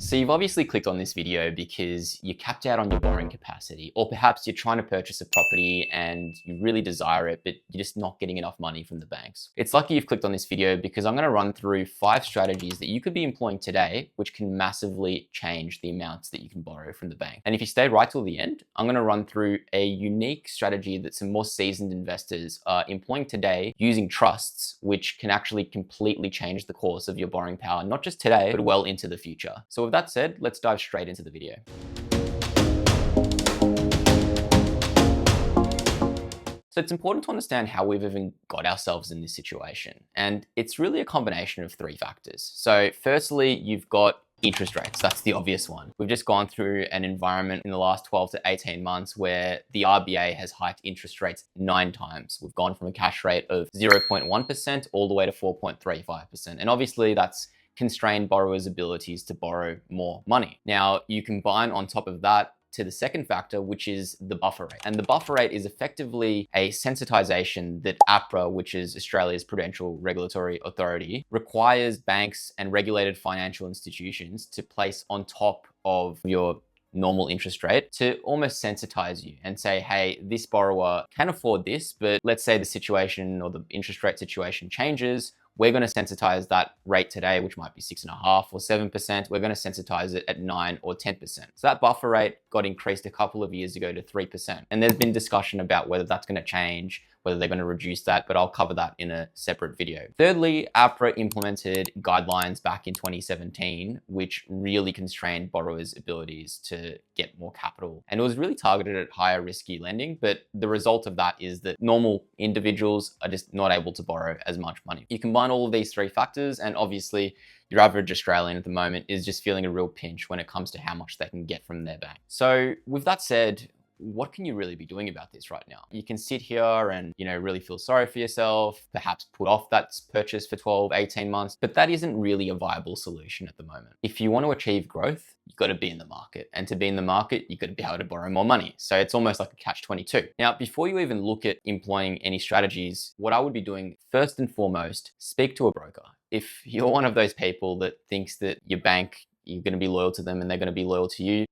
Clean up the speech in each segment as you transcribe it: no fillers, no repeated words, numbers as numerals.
So you've obviously clicked on this video because you're capped out on your borrowing capacity, or perhaps you're trying to purchase a property and you really desire it, but you're just not getting enough money from the banks. It's lucky you've clicked on this video because I'm going to run through 5 strategies that you could be employing today, which can massively change the amounts that you can borrow from the bank. And if you stay right till the end, I'm going to run through a unique strategy that some more seasoned investors are employing today using trusts, which can actually completely change the course of your borrowing power, not just today, but well into the future. So with that said, let's dive straight into the video. So it's important to understand how we've even got ourselves in this situation. And it's really a combination of 3 factors. So firstly, you've got interest rates. That's the obvious one. We've just gone through an environment in the last 12 to 18 months where the RBA has hiked interest rates 9 times. We've gone from a cash rate of 0.1% all the way to 4.35%. And obviously that's constrained borrowers' abilities to borrow more money. Now, you combine on top of that to the second factor, which is the buffer rate. And the buffer rate is effectively a sensitization that APRA, which is Australia's Prudential Regulatory Authority, requires banks and regulated financial institutions to place on top of your normal interest rate to almost sensitize you and say, hey, this borrower can afford this, but let's say the situation or the interest rate situation changes. We're going to sensitize that rate today, which might be 6.5% or 7%. We're going to sensitize it at 9 or 10%. So that buffer rate got increased a couple of years ago to 3%. And there's been discussion about whether that's going to change, whether they're going to reduce that, but I'll cover that in a separate video. Thirdly, APRA implemented guidelines back in 2017, which really constrained borrowers' abilities to get more capital. And it was really targeted at higher risky lending, but the result of that is that normal individuals are just not able to borrow as much money. You combine all of these 3 factors, and obviously your average Australian at the moment is just feeling a real pinch when it comes to how much they can get from their bank. So with that said, what can you really be doing about this right now? You can sit here and, really feel sorry for yourself, perhaps put off that purchase for 12, 18 months, but that isn't really a viable solution at the moment. If you want to achieve growth, you've got to be in the market. And to be in the market, you've got to be able to borrow more money. So it's almost like a catch-22. Now, before you even look at employing any strategies, what I would be doing first and foremost, speak to a broker. If you're one of those people that thinks that your bank, you're going to be loyal to them and they're going to be loyal to you,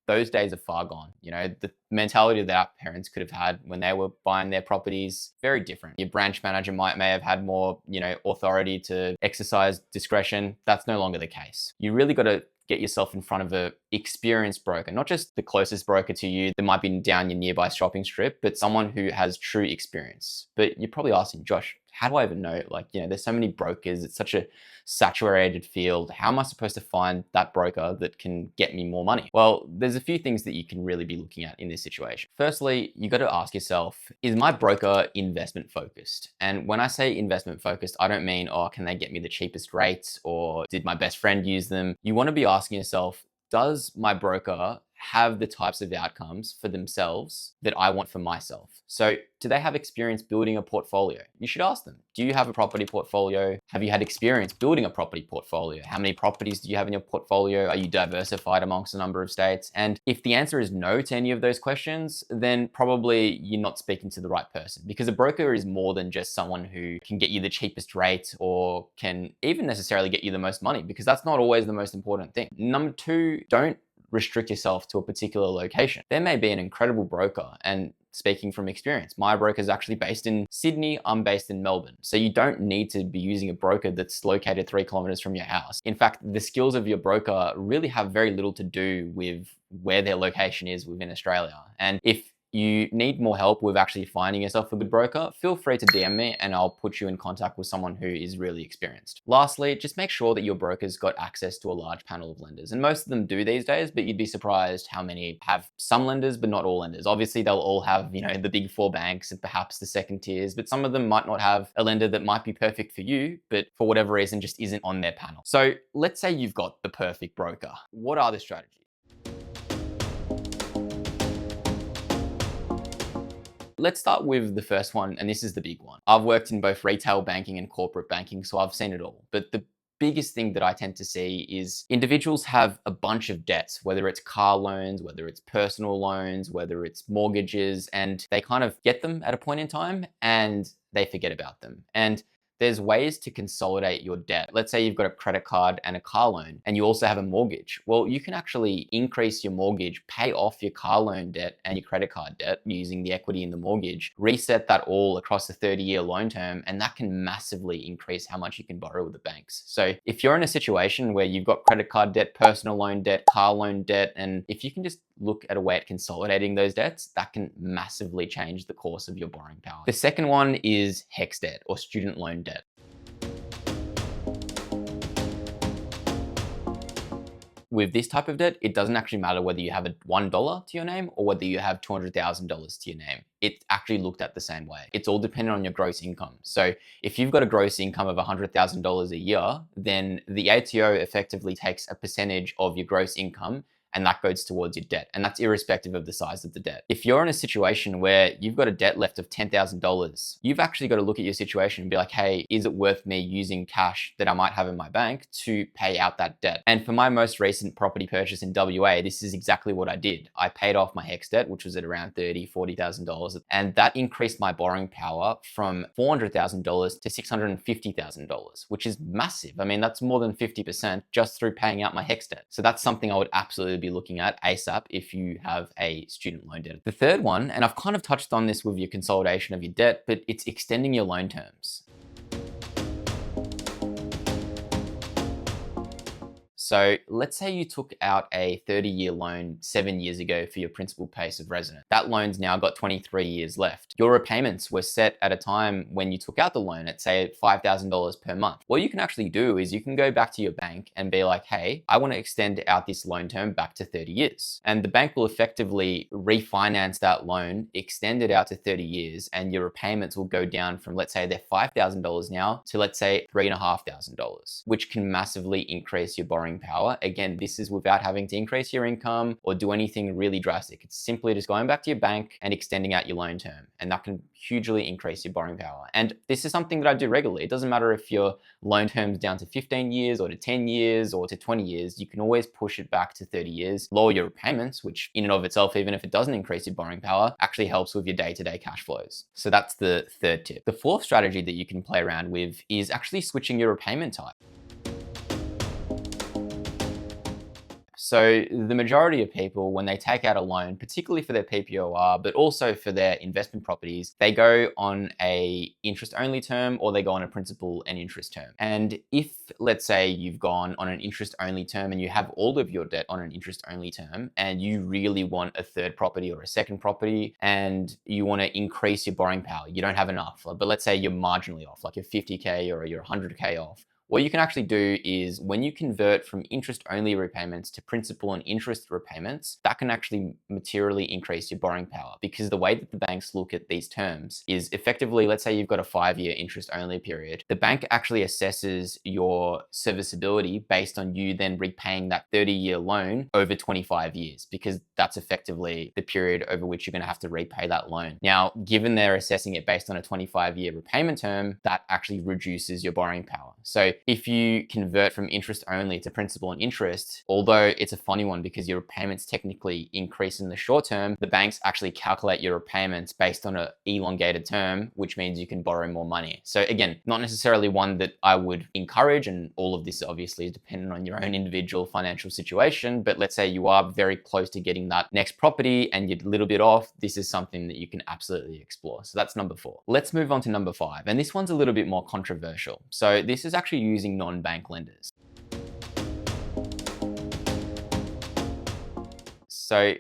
those days are far gone. The mentality that our parents could have had when they were buying their properties, very different. Your branch manager may have had more, authority to exercise discretion. That's no longer the case. You really got to get yourself in front of an experienced broker, not just the closest broker to you that might be down your nearby shopping strip, but someone who has true experience. But you're probably asking, Josh, how do I even know? There's so many brokers. It's such a saturated field. How am I supposed to find that broker that can get me more money? Well, there's a few things that you can really be looking at in this situation. Firstly, you got to ask yourself, is my broker investment focused? And when I say investment focused, I don't mean, can they get me the cheapest rates, or did my best friend use them? You want to be asking yourself, does my broker have the types of outcomes for themselves that I want for myself? So do they have experience building a portfolio? You should ask them, do you have a property portfolio? Have you had experience building a property portfolio? How many properties do you have in your portfolio? Are you diversified amongst a number of states? And if the answer is no to any of those questions, then probably you're not speaking to the right person, because a broker is more than just someone who can get you the cheapest rate or can even necessarily get you the most money, because that's not always the most important thing. Number 2, don't restrict yourself to a particular location. There may be an incredible broker, and speaking from experience, my broker is actually based in Sydney, I'm based in Melbourne. So you don't need to be using a broker that's located 3 kilometers from your house. In fact, the skills of your broker really have very little to do with where their location is within Australia. And if you need more help with actually finding yourself a good broker, feel free to DM me and I'll put you in contact with someone who is really experienced. Lastly, just make sure that your broker's got access to a large panel of lenders. And most of them do these days, but you'd be surprised how many have some lenders, but not all lenders. Obviously, they'll all have, the big 4 banks and perhaps the second tiers, but some of them might not have a lender that might be perfect for you, but for whatever reason, just isn't on their panel. So let's say you've got the perfect broker. What are the strategies? Let's start with the first one, and this is the big one. I've worked in both retail banking and corporate banking, so I've seen it all. But the biggest thing that I tend to see is individuals have a bunch of debts, whether it's car loans, whether it's personal loans, whether it's mortgages, and they kind of get them at a point in time and they forget about them. And There's ways to consolidate your debt. Let's say you've got a credit card and a car loan, and you also have a mortgage. Well, you can actually increase your mortgage, pay off your car loan debt and your credit card debt using the equity in the mortgage, reset that all across a 30-year loan term, and that can massively increase how much you can borrow with the banks. So if you're in a situation where you've got credit card debt, personal loan debt, car loan debt, and if you can just look at a way at consolidating those debts, that can massively change the course of your borrowing power. The second one is HECS debt, or student loan debt. With this type of debt, it doesn't actually matter whether you have a $1 to your name or whether you have $200,000 to your name. It's actually looked at the same way. It's all dependent on your gross income. So if you've got a gross income of $100,000 a year, then the ATO effectively takes a percentage of your gross income, and that goes towards your debt. And that's irrespective of the size of the debt. If you're in a situation where you've got a debt left of $10,000, you've actually got to look at your situation and be like, hey, is it worth me using cash that I might have in my bank to pay out that debt? And for my most recent property purchase in WA, this is exactly what I did. I paid off my HECS debt, which was at around $30,000, $40,000. And that increased my borrowing power from $400,000 to $650,000, which is massive. I mean, that's more than 50% just through paying out my HECS debt. So that's something I would absolutely be looking at ASAP if you have a student loan debt. The third one, and I've kind of touched on this with your consolidation of your debt, but it's extending your loan terms. So let's say you took out a 30-year loan 7 years ago for your principal place of residence. That loan's now got 23 years left. Your repayments were set at a time when you took out the loan at, say, $5,000 per month. What you can actually do is you can go back to your bank and be like, hey, I want to extend out this loan term back to 30 years. And the bank will effectively refinance that loan, extend it out to 30 years, and your repayments will go down from, let's say, they're $5,000 now to, let's say, $3,500, which can massively increase your borrowing power. Again, this is without having to increase your income or do anything really drastic. It's simply just going back to your bank and extending out your loan term, and that can hugely increase your borrowing power. And this is something that I do regularly. It doesn't matter if your loan term's down to 15 years or to 10 years or to 20 years, you can always push it back to 30 years, lower your repayments, which in and of itself, even if it doesn't increase your borrowing power, actually helps with your day-to-day cash flows. So that's the third tip. The fourth strategy that you can play around with is actually switching your repayment type. So the majority of people, when they take out a loan, particularly for their PPOR, but also for their investment properties, they go on a interest-only term or they go on a principal and interest term. And if, let's say, you've gone on an interest-only term and you have all of your debt on an interest-only term and you really want a third property or a second property and you want to increase your borrowing power, you don't have enough, but let's say you're marginally off, like you're 50K or you're 100K off. What you can actually do is when you convert from interest-only repayments to principal and interest repayments, that can actually materially increase your borrowing power, because the way that the banks look at these terms is effectively, let's say you've got a 5-year interest-only period, the bank actually assesses your serviceability based on you then repaying that 30-year loan over 25 years, because that's effectively the period over which you're going to have to repay that loan. Now, given they're assessing it based on a 25-year repayment term, that actually reduces your borrowing power. So if you convert from interest only to principal and interest, although it's a funny one because your repayments technically increase in the short term, the banks actually calculate your repayments based on an elongated term, which means you can borrow more money. So again, not necessarily one that I would encourage, and all of this obviously is dependent on your own individual financial situation, but let's say you are very close to getting that next property and you're a little bit off, this is something that you can absolutely explore. So that's number 4. Let's move on to number 5, and this one's a little bit more controversial. So this is actually using non-bank lenders. So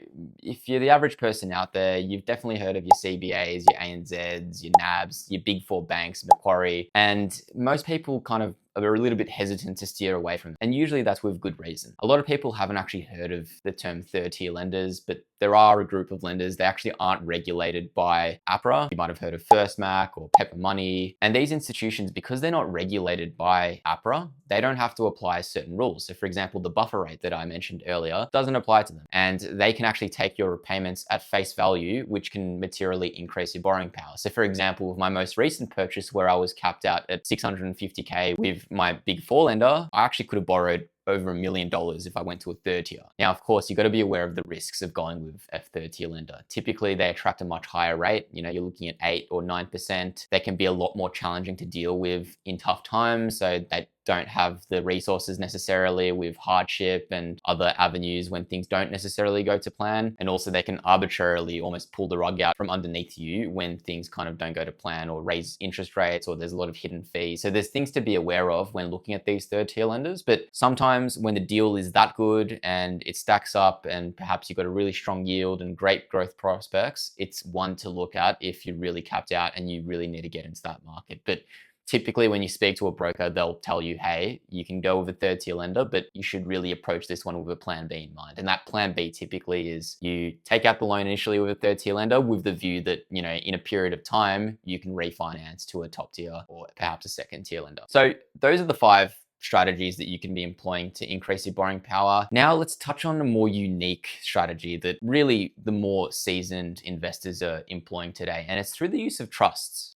if you're the average person out there, you've definitely heard of your CBAs, your ANZs, your NABs, your big 4 banks, Macquarie, and most people kind of are a little bit hesitant to steer away from them. And usually that's with good reason. A lot of people haven't actually heard of the term third-tier lenders, but there are a group of lenders. They actually aren't regulated by APRA. You might have heard of First Mac or Pepper Money. And these institutions, because they're not regulated by APRA, they don't have to apply certain rules. So for example, the buffer rate that I mentioned earlier doesn't apply to them. And they can actually take your repayments at face value, which can materially increase your borrowing power. So for example, with my most recent purchase where I was capped out at 650K with my big 4 lender, I actually could have borrowed over $1 million if I went to a third tier. Now, of course, you've got to be aware of the risks of going with a third tier lender. Typically, they attract a much higher rate. You're looking at 8 or 9%. They can be a lot more challenging to deal with in tough times. So they don't have the resources necessarily with hardship and other avenues when things don't necessarily go to plan. And also they can arbitrarily almost pull the rug out from underneath you when things kind of don't go to plan, or raise interest rates, or there's a lot of hidden fees. So there's things to be aware of when looking at these third tier lenders. But sometimes when the deal is that good and it stacks up and perhaps you've got a really strong yield and great growth prospects, it's one to look at if you're really capped out and you really need to get into that market. But typically when you speak to a broker, they'll tell you, hey, you can go with a third tier lender, but you should really approach this one with a plan B in mind. And that plan B typically is you take out the loan initially with a third tier lender with the view that, in a period of time, you can refinance to a top tier or perhaps a second tier lender. So those are the 5 strategies that you can be employing to increase your borrowing power. Now let's touch on a more unique strategy that really the more seasoned investors are employing today, and it's through the use of trusts.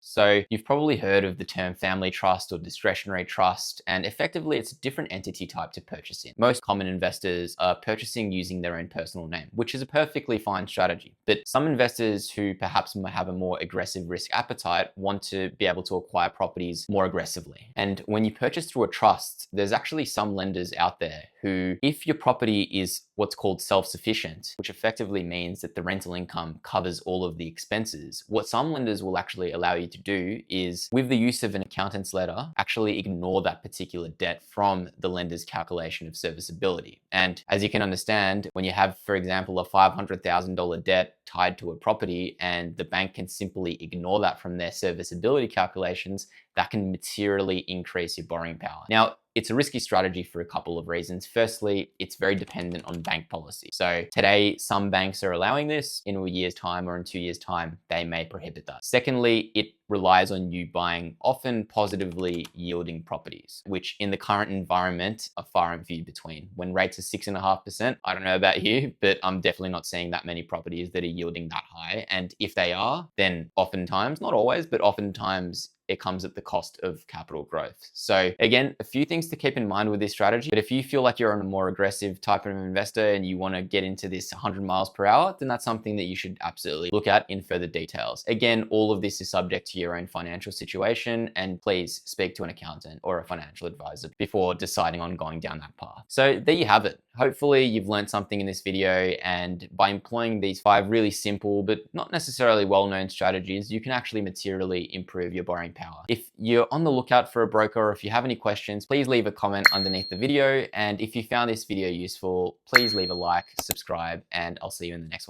So you've probably heard of the term family trust or discretionary trust, and effectively it's a different entity type to purchase in. Most common investors are purchasing using their own personal name, which is a perfectly fine strategy. But some investors who perhaps have a more aggressive risk appetite want to be able to acquire properties more aggressively. And when you purchase through a trust, there's actually some lenders out there who, if your property is what's called self-sufficient, which effectively means that the rental income covers all of the expenses, what some lenders will actually allow you to do is, with the use of an accountant's letter, actually ignore that particular debt from the lender's calculation of serviceability. And as you can understand, when you have, for example, a $500,000 debt tied to a property and the bank can simply ignore that from their serviceability calculations, that can materially increase your borrowing power. Now, it's a risky strategy for a couple of reasons. Firstly, it's very dependent on bank policy. So today, some banks are allowing this. In a year's time or in 2 years' time, they may prohibit that. Secondly, it relies on you buying often positively yielding properties, which in the current environment are far and few between. When rates are 6.5%, I don't know about you, but I'm definitely not seeing that many properties that are yielding that high. And if they are, then oftentimes, not always, but oftentimes, it comes at the cost of capital growth. So again, a few things to keep in mind with this strategy, but if you feel like you're a more aggressive type of investor and you want to get into this 100 miles per hour, then that's something that you should absolutely look at in further details. Again, all of this is subject to your own financial situation, and please speak to an accountant or a financial advisor before deciding on going down that path. So there you have it. Hopefully you've learned something in this video, and by employing these 5 really simple but not necessarily well-known strategies, you can actually materially improve your borrowing power. If you're on the lookout for a broker, or if you have any questions, please leave a comment underneath the video. And if you found this video useful, please leave a like, subscribe, and I'll see you in the next one.